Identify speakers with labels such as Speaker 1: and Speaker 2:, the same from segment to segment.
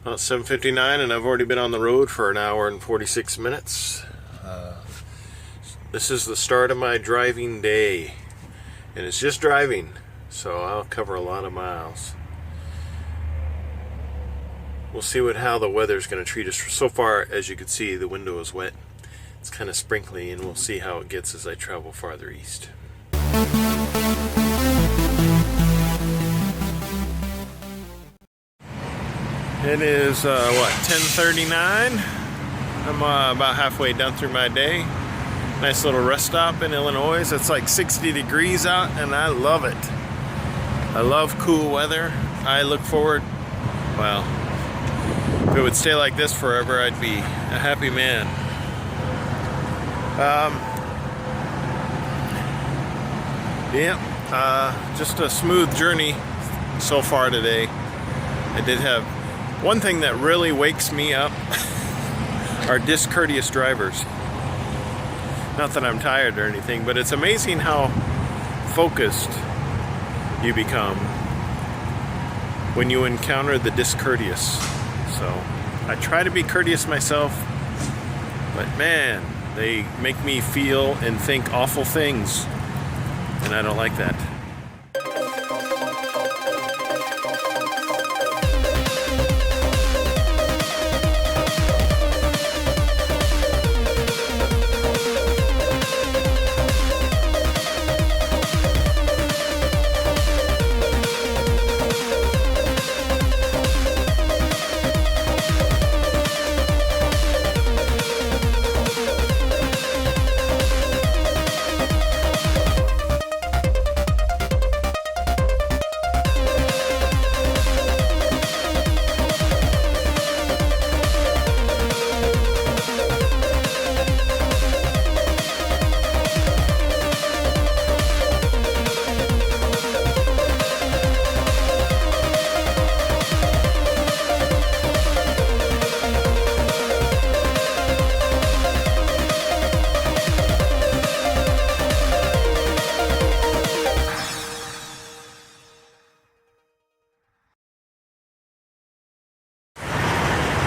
Speaker 1: Well, it's 7:59 and I've already been on the road for an hour and 46 minutes. This is the start of my driving day, and it's just driving, so I'll cover a lot of miles. We'll see how the weather's going to treat us. So far, as you can see, the window is wet. It's kind of sprinkly, and we'll see how it gets as I travel farther east. It is, 10:39. I'm about halfway done through my day. Nice little rest stop in Illinois. It's like 60 degrees out, and I love it. I love cool weather. I look forward, well, if it would stay like this forever, I'd be a happy man. Just a smooth journey so far today. I did have one thing that really wakes me up are discourteous drivers. Not that I'm tired or anything, but it's amazing how focused you become when you encounter the discourteous. So I try to be courteous myself, but man, they make me feel and think awful things, and I don't like that.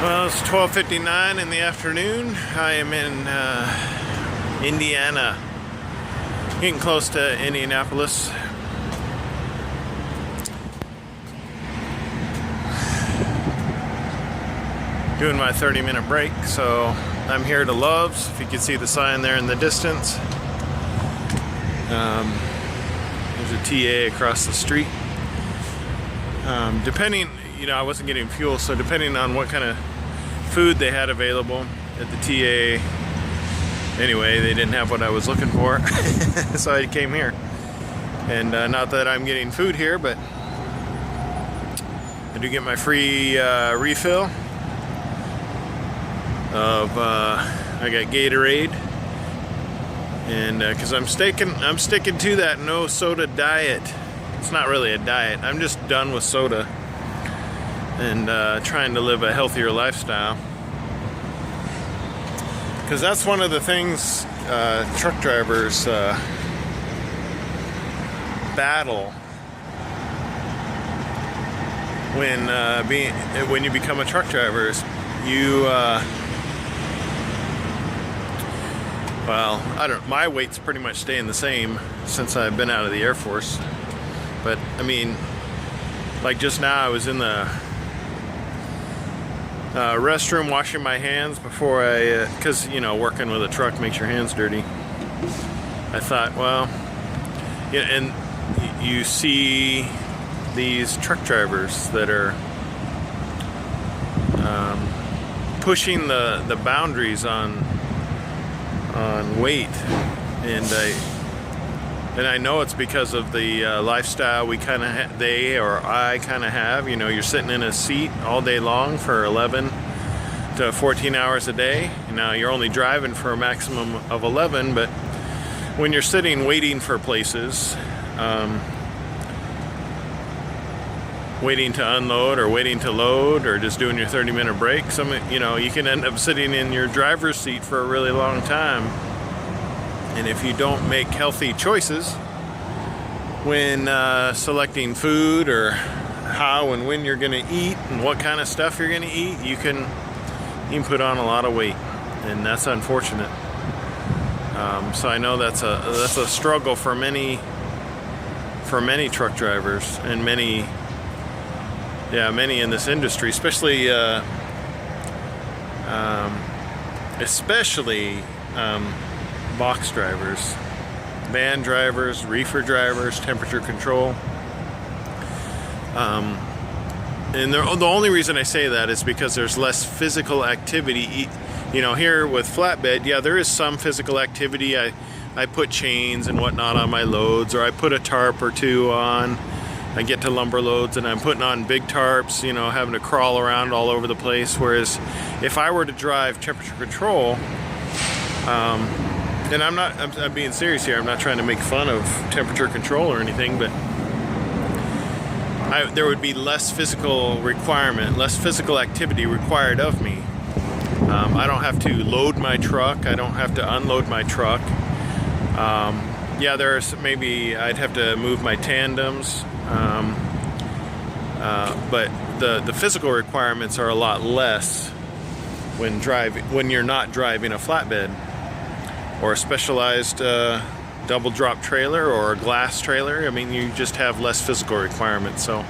Speaker 1: Well, it's 12:59 in the afternoon. I am in Indiana, getting close to Indianapolis. Doing my 30-minute break, so I'm here to Love's. If you can see the sign there in the distance. There's a TA across the street. Depending, I wasn't getting fuel, so depending on what kind of food they had available at the TA, anyway, they didn't have what I was looking for, so I came here. And not that I'm getting food here, but I do get my free refill of, I got Gatorade, and because I'm sticking to that no soda diet. It's not really a diet. I'm just done with soda and trying to live a healthier lifestyle. Because that's one of the things truck drivers battle when you become a truck driver. Is my weight's pretty much staying the same since I've been out of the Air Force. But I mean, like just now I was in the restroom washing my hands before because working with a truck makes your hands dirty. I thought, well, yeah, and you see these truck drivers that are pushing the boundaries on weight, and I know it's because of the lifestyle we kind of I kind of have. You're sitting in a seat all day long for 11 to 14 hours a day. Now you're only driving for a maximum of 11, but when you're sitting waiting for places, waiting to unload or waiting to load or just doing your 30-minute break, you can end up sitting in your driver's seat for a really long time. And if you don't make healthy choices when selecting food or how and when you're gonna eat and what kind of stuff you're gonna eat, you can put on a lot of weight, and that's unfortunate. So I know that's a struggle for many truck drivers and many in this industry, especially box drivers, van drivers, reefer drivers, temperature control. And the only reason I say that is because there's less physical activity. You know, here with flatbed, yeah, there is some physical activity. I put chains and whatnot on my loads, or I put a tarp or two on. I get to lumber loads and I'm putting on big tarps, you know, having to crawl around all over the place. Whereas if I were to drive temperature control, and I'm being serious here, I'm not trying to make fun of temperature control or anything, but there would be less physical requirement, less physical activity required of me. I don't have to load my truck. I don't have to unload my truck. Yeah, there's maybe I'd have to move my tandems, but the physical requirements are a lot less when you're not driving a flatbed or a specialized double drop trailer or a glass trailer. I mean, you just have less physical requirements. So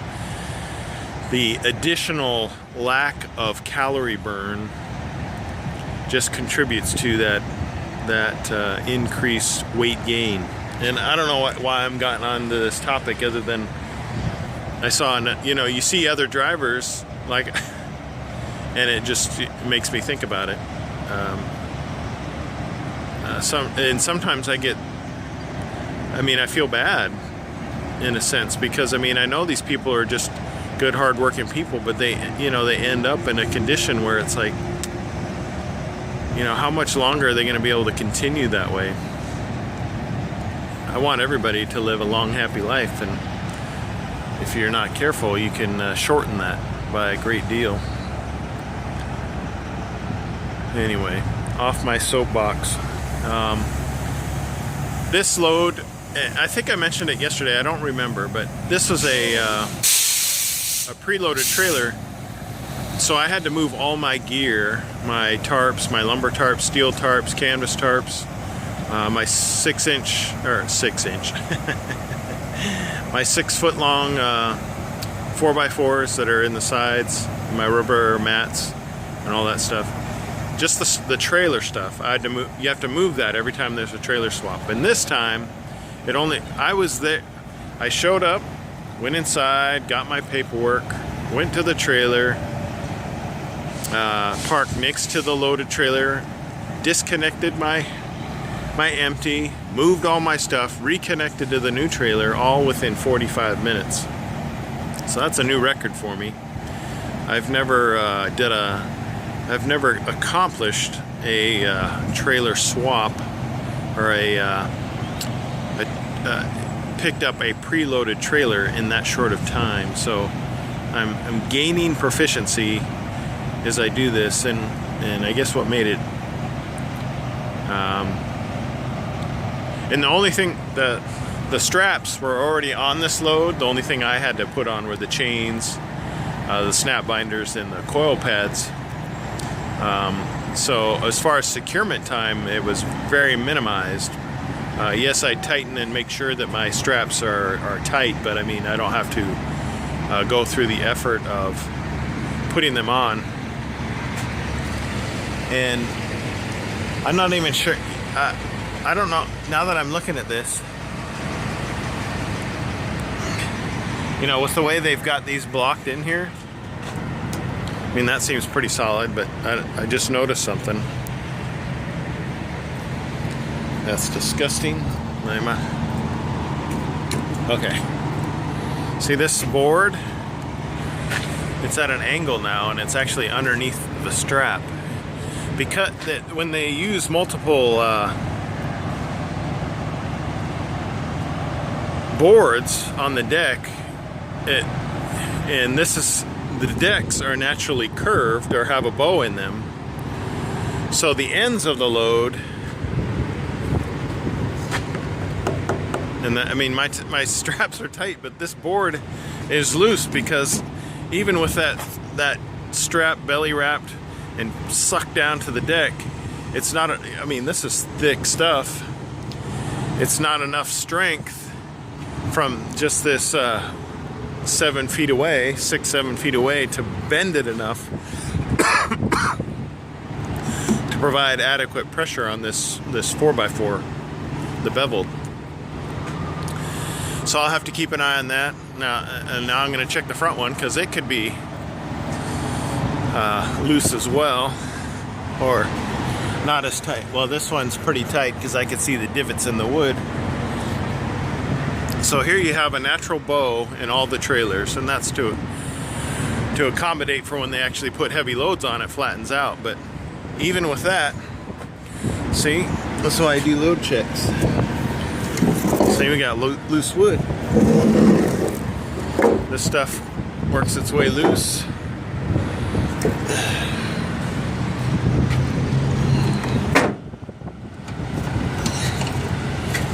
Speaker 1: the additional lack of calorie burn just contributes to that increased weight gain. And I don't know why I'm gotten onto this topic, other than I saw, you know, you see other drivers like, and it just makes me think about it. Sometimes I feel bad in a sense, because I mean, I know these people are just good, hard-working people, but they end up in a condition where it's like, you know, how much longer are they going to be able to continue that way? I want everybody to live a long, happy life, and if you're not careful, you can shorten that by a great deal. Anyway, off my soapbox. This load, I think I mentioned it yesterday, I don't remember, but this was a preloaded trailer. So I had to move all my gear, my tarps, my lumber tarps, steel tarps, canvas tarps, my 6 inch, my 6 foot long 4x4s that are in the sides, my rubber mats and all that stuff. Just the trailer stuff. I had to move. You have to move that every time there's a trailer swap. And this time, I was there. I showed up, went inside, got my paperwork, went to the trailer, parked next to the loaded trailer, disconnected my empty, moved all my stuff, reconnected to the new trailer, all within 45 minutes. So that's a new record for me. I've never accomplished a trailer swap, or picked up a preloaded trailer in that short of time. So I'm gaining proficiency as I do this, and I guess what made it, and the only thing, the straps were already on this load. The only thing I had to put on were the chains, the snap binders, and the coil pads. So as far as securement time, it was very minimized. Yes, I tighten and make sure that my straps are tight, but I mean, I don't have to go through the effort of putting them on. And I'm not even sure, I don't know, now that I'm looking at this, you know, with the way they've got these blocked in here, I mean, that seems pretty solid, but I just noticed something. That's disgusting. Okay. See this board? It's at an angle now, and it's actually underneath the strap. Because when they use multiple boards on the deck, and the decks are naturally curved or have a bow in them. So the ends of the load, And I mean, my straps are tight, but this board is loose because even with that strap belly wrapped and sucked down to the deck, it's not, I mean, this is thick stuff. It's not enough strength from just this 7 feet away, 6-7 feet away, to bend it enough to provide adequate pressure on this 4x4, the beveled. So I'll have to keep an eye on that. Now I'm going to check the front one because it could be loose as well, or not as tight. Well, this one's pretty tight because I can see the divots in the wood. So here you have a natural bow in all the trailers, and that's to accommodate for when they actually put heavy loads on it, flattens out. But even with that, see, that's why I do load checks. See, we got loose wood. This stuff works its way loose.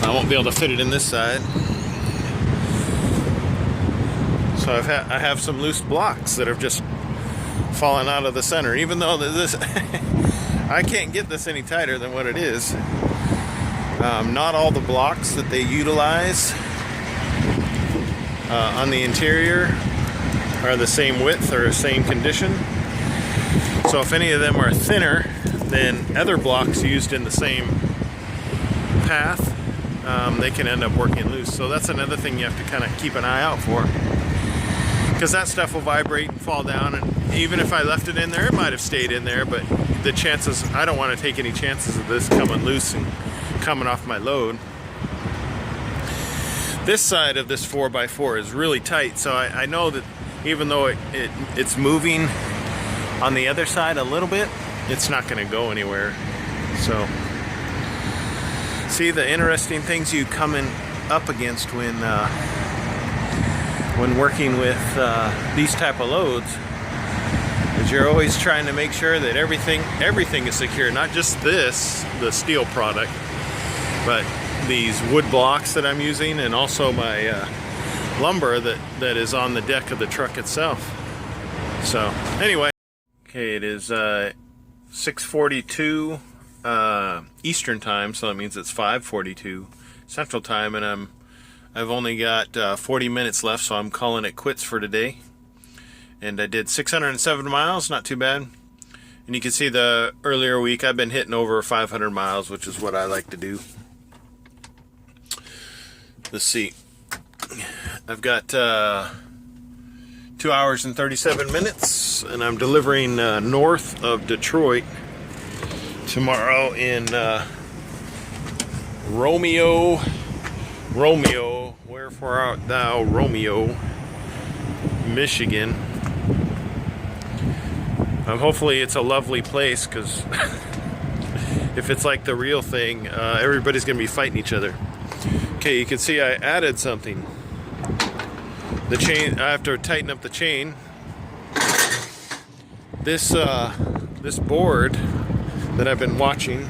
Speaker 1: I won't be able to fit it in this side. So I have some loose blocks that have just fallen out of the center, even though this I can't get this any tighter than what it is. Not all the blocks that they utilize on the interior are the same width or same condition. So if any of them are thinner than other blocks used in the same path, they can end up working loose. So that's another thing you have to kind of keep an eye out for, because that stuff will vibrate and fall down, and even if I left it in there, it might have stayed in there, but the chances, I don't want to take any chances of this coming loose and coming off my load. This side of this 4x4 is really tight, so I know that even though it's moving on the other side a little bit, it's not going to go anywhere. So see, the interesting things you come up against when working with these type of loads is you're always trying to make sure that everything is secure, not just the steel product, but these wood blocks that I'm using, and also my lumber that is on the deck of the truck itself. So anyway, okay, it is 6:42 Eastern time, so that means it's 5:42 Central time, and I've only got 40 minutes left, so I'm calling it quits for today. And I did 607 miles, not too bad. And you can see the earlier week I've been hitting over 500 miles, which is what I like to do. Let's see. I've got 2 hours and 37 minutes, and I'm delivering north of Detroit tomorrow in Romeo, wherefore art thou, Romeo, Michigan. Hopefully it's a lovely place, because if it's like the real thing, everybody's going to be fighting each other. Okay, you can see I added something. The chain, I have to tighten up the chain. This board that I've been watching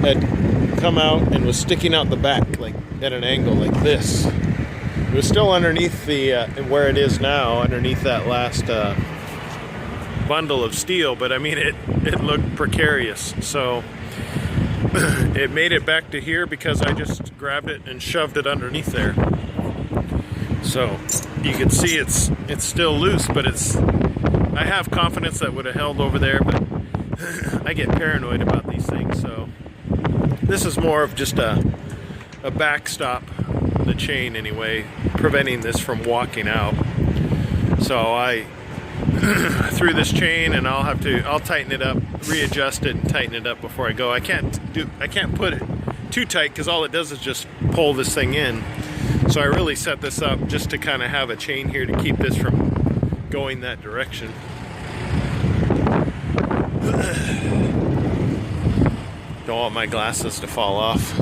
Speaker 1: had come out and was sticking out the back, like at an angle like this. It was still underneath the where it is now, underneath that last bundle of steel, but I mean it looked precarious. So it made it back to here because I just grabbed it and shoved it underneath there. So you can see it's still loose, but I have confidence that would have held over there, but I get paranoid about these things. So this is more of just a backstop, the chain anyway, preventing this from walking out. So I threw this chain, and I'll tighten it up, readjust it, and tighten it up before I go. I can't put it too tight because all it does is just pull this thing in. So I really set this up just to kind of have a chain here to keep this from going that direction. Don't want my glasses to fall off.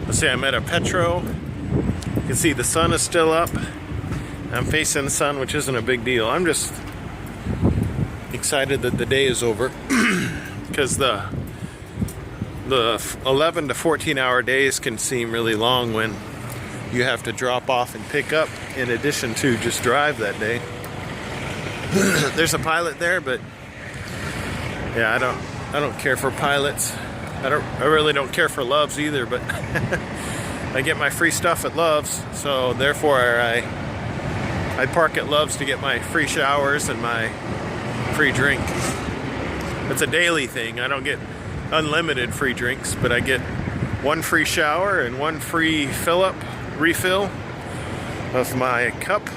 Speaker 1: Let's see, I'm at a Petro. You can see the sun is still up. I'm facing the sun, which isn't a big deal. I'm just excited that the day is over because the the 11 to 14 hour days can seem really long when you have to drop off and pick up in addition to just drive that day. There's a pilot there, but yeah, I don't care for pilots. I really don't care for Love's either, but I get my free stuff at Love's, so therefore I park at Love's to get my free showers and my free drink. It's a daily thing. I don't get unlimited free drinks, but I get one free shower and one free refill of my cup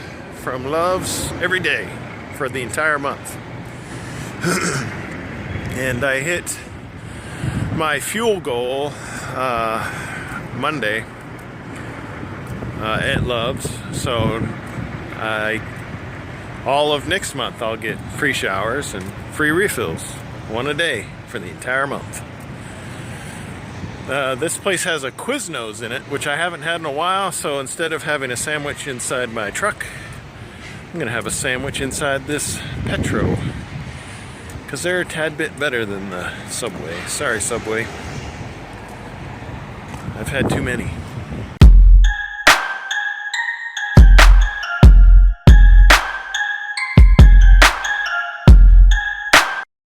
Speaker 1: from Love's every day for the entire month. And I hit my fuel goal Monday at Love's, so all of next month I'll get free showers and free refills, one a day for the entire month. This place has a Quiznos in it, which I haven't had in a while, so instead of having a sandwich inside my truck, I'm gonna have a sandwich inside this Petro, because they're a tad bit better than the Subway. Sorry, Subway. I've had too many.